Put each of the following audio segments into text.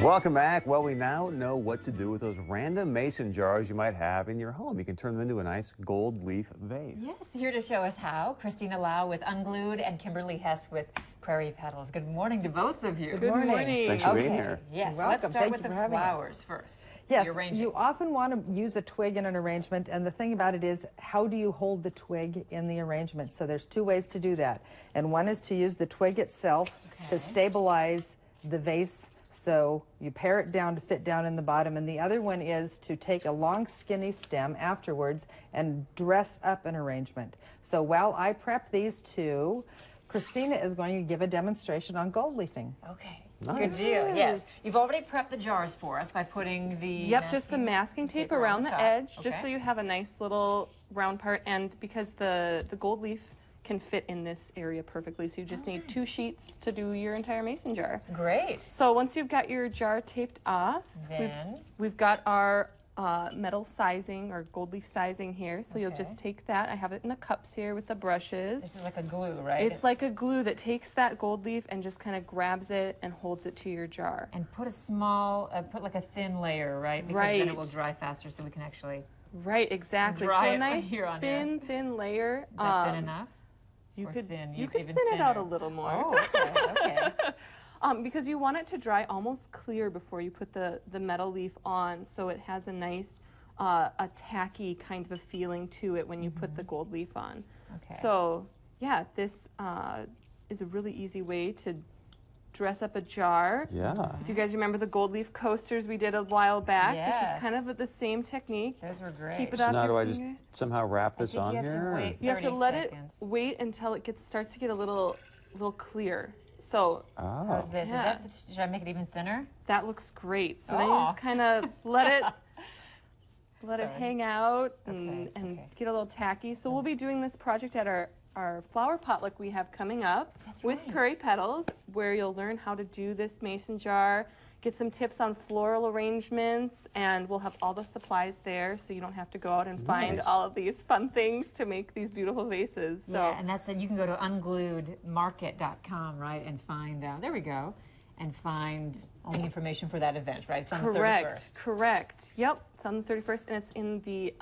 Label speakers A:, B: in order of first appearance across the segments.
A: Welcome back. Well, we now know what to do with those random mason jars you might have in your home. You can turn them into a nice gold leaf vase.
B: Yes, here to show us how, Christina Lau with Unglued and Kimberly Hess with Prairie Petals. Good morning to both of you.
C: Good morning.
A: Thanks for being here.
B: Yes,
C: You're
B: let's
C: welcome.
B: start
C: Thank
B: with
C: you
B: the
C: for having us.
B: flowers first.
C: Yes,
B: Rearranging.
C: you often want to use a twig in an arrangement, and the thing about it is, how do you hold the twig in the arrangement? So there's two ways to do that, and one is to use the twig itself to stabilize the vase, so you pare it down to fit down in the bottom, and the other one is to take a long skinny stem afterwards and dress up an arrangement. So while I prep these two, Christina is going to give a demonstration on gold leafing.
B: Okay.
A: Nice.
B: Good deal. Yes. You've already prepped the jars for us by putting the
D: Yep, just the masking tape around the
B: top.
D: edge, just
B: Okay.
D: so you have a nice little round part. And because the gold leaf can fit in this area perfectly, so you just need 2 sheets to do your entire mason jar.
B: Great.
D: So once you've got your jar taped off,
B: Then
D: we've got our metal sizing or gold leaf sizing here. So you'll
B: Okay.
D: just take that. I have it in the cups here with the brushes.
B: this is like a glue, right?
D: It's like a glue that takes that gold leaf and just kind of grabs it and holds it to your jar.
B: And put a small, put like a thin layer, right? Because then it will dry faster, so we can actually.
D: Right, exactly.
B: Dry
D: So
B: it
D: a nice
B: here on
D: thin layer.
B: Is that thin enough?
D: You
B: Or
D: could
B: thin,
D: you
B: even
D: could thin it out a
B: thinner?
D: little more.
B: Oh, okay. Okay.
D: Because you want it to dry almost clear before you put the metal leaf on, so it has a nice, a tacky kind of a feeling to it when you put the gold leaf on.
B: Okay.
D: So yeah, this is a really easy way to dress up a jar.
A: Yeah.
D: If you guys remember the gold leaf coasters we did a while back, this is kind
B: Yes.
D: of the same technique.
B: Those were great.
D: Keep it
A: So
D: off
A: now
D: your
A: do I just
D: fingers.
A: somehow wrap this
B: think
A: on
B: you have to
A: here?
B: wait.
D: You have to
B: 30
D: let
B: seconds.
D: it wait until it starts to get a little clear. So
A: Oh.
B: How's this?
D: Yeah.
B: Should I make it even thinner?
D: that looks great. So then you
B: Aw.
D: just kind of let it
B: Sorry.
D: hang out and,
B: Okay.
D: get a little tacky. So we'll be doing this project at our flower potluck we have coming up with
B: right.
D: Prairie Petals, where you'll learn how to do this mason jar, get some tips on floral arrangements, and we'll have all the supplies there, so you don't have to go out and find
A: Nice.
D: all of these fun things to make these beautiful vases. So
B: Yeah, and that's it. You can go to ungluedmarket.com, right, and find, there we go, and find all the information for that event, right? It's on the 31st.
D: Correct. Yep, it's on the 31st, and it's in the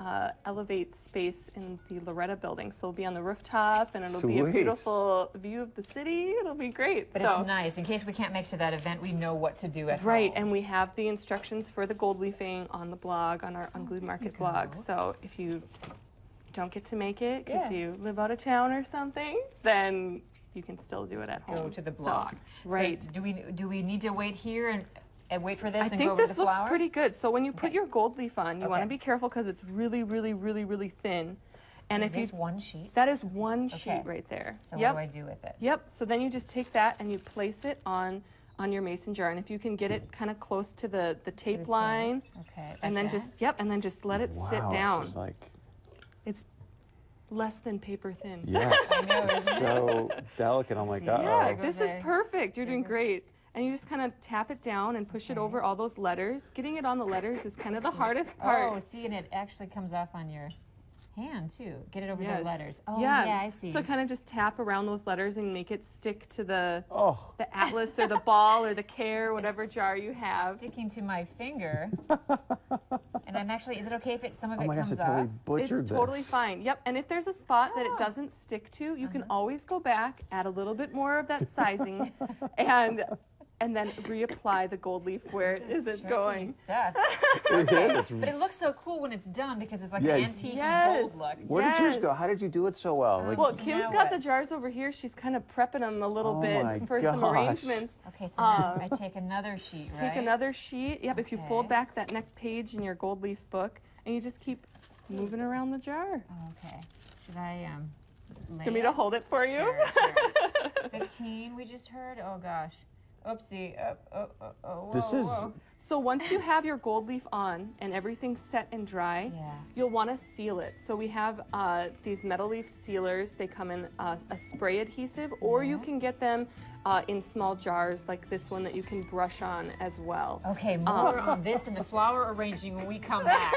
D: Elevate space in the Loretta building. So it'll be on the rooftop, and it'll be a
A: Sweet.
D: beautiful view of the city. It'll be great.
B: But
D: so,
B: it's nice. In case we can't make it to that event, we know what to do at
D: right,
B: home.
D: and we have the instructions for the gold leafing on the blog, on our Unglued Market blog. So if you don't get to make it because
B: Yeah.
D: you live out of town or something, then you can still do it at home.
B: Go to the
D: So,
B: blog.
D: right.
B: So do we need to wait here and wait for this
D: I
B: and
D: think
B: go over
D: this
B: to the
D: looks
B: flowers?
D: pretty good. So when you put
B: Okay.
D: your gold leaf on, you want to
B: Okay.
D: be careful because it's really, really, really, really thin. And
B: Is
D: if you
B: this one sheet?
D: that is one sheet
B: Okay.
D: right there.
B: So
D: yep.
B: what do I do with it?
D: Yep. So then you just take that and you place it on your mason jar, and if you can get it kind of close to the tape
B: tape.
D: line,
B: Okay.
D: and then
B: like that?
D: and then just let it sit
A: Wow,
D: down.
A: This is like,
D: It's less than paper thin.
A: yes.
B: know,
A: It's
B: isn't it?
A: so delicate. I'm like,
B: See?
A: uh-oh.
D: Yeah,
B: goes
D: this is
B: a-
D: perfect. You're doing great. And you just kind of tap it down and push it over all those letters. Getting it on the letters is kind of the hardest part.
B: Oh, see, and it actually comes off on your hand too. Get it over
D: Yes.
B: the letters. Oh,
D: yeah.
B: yeah, I see.
D: So kind of just tap around those letters and make it stick to the
A: Oh.
D: atlas or the ball or the care, whatever jar you have.
B: Sticking to my finger. And I'm actually, is it okay if some of
A: Oh
B: it
A: my gosh,
B: comes
A: I totally
B: off?
A: butchered
D: It's totally
A: this.
D: fine. Yep. And if there's a spot that it doesn't stick to, you can always go back, add a little bit more of that sizing, and then reapply the gold leaf where it isn't
B: Tricky
D: going.
B: stuff.
A: It is.
B: But it looks so cool when it's done because it's like
A: Yeah,
B: an antique
D: Yes.
B: gold look.
A: Where did yours
D: Yes.
A: go? How did you do it so well? Like,
D: Well,
B: So
D: Kim's
B: now
D: got
B: what?
D: the jars over here. She's kind of prepping them a little
A: Oh
D: bit
A: my
D: for some
A: gosh.
D: arrangements.
B: Okay, so now I take another sheet, right?
D: Take another sheet. Yep, if you fold
B: Okay.
D: back that next page in your gold leaf book, and you just keep moving around the jar.
B: Oh, okay. Should I lay
D: You want me to
B: it?
D: hold it for you?
B: Sure, sure. 15 we just heard? Oh gosh. Oopsie. Oh,
A: this
B: whoa,
A: is
B: whoa.
D: So once you have your gold leaf on and everything's set and dry,
B: Yeah.
D: you'll want to seal it. So we have these metal leaf sealers. They come in a spray adhesive, or you can get them in small jars like this one that you can brush on as well.
B: Okay, more on this and the flower arranging when we come back.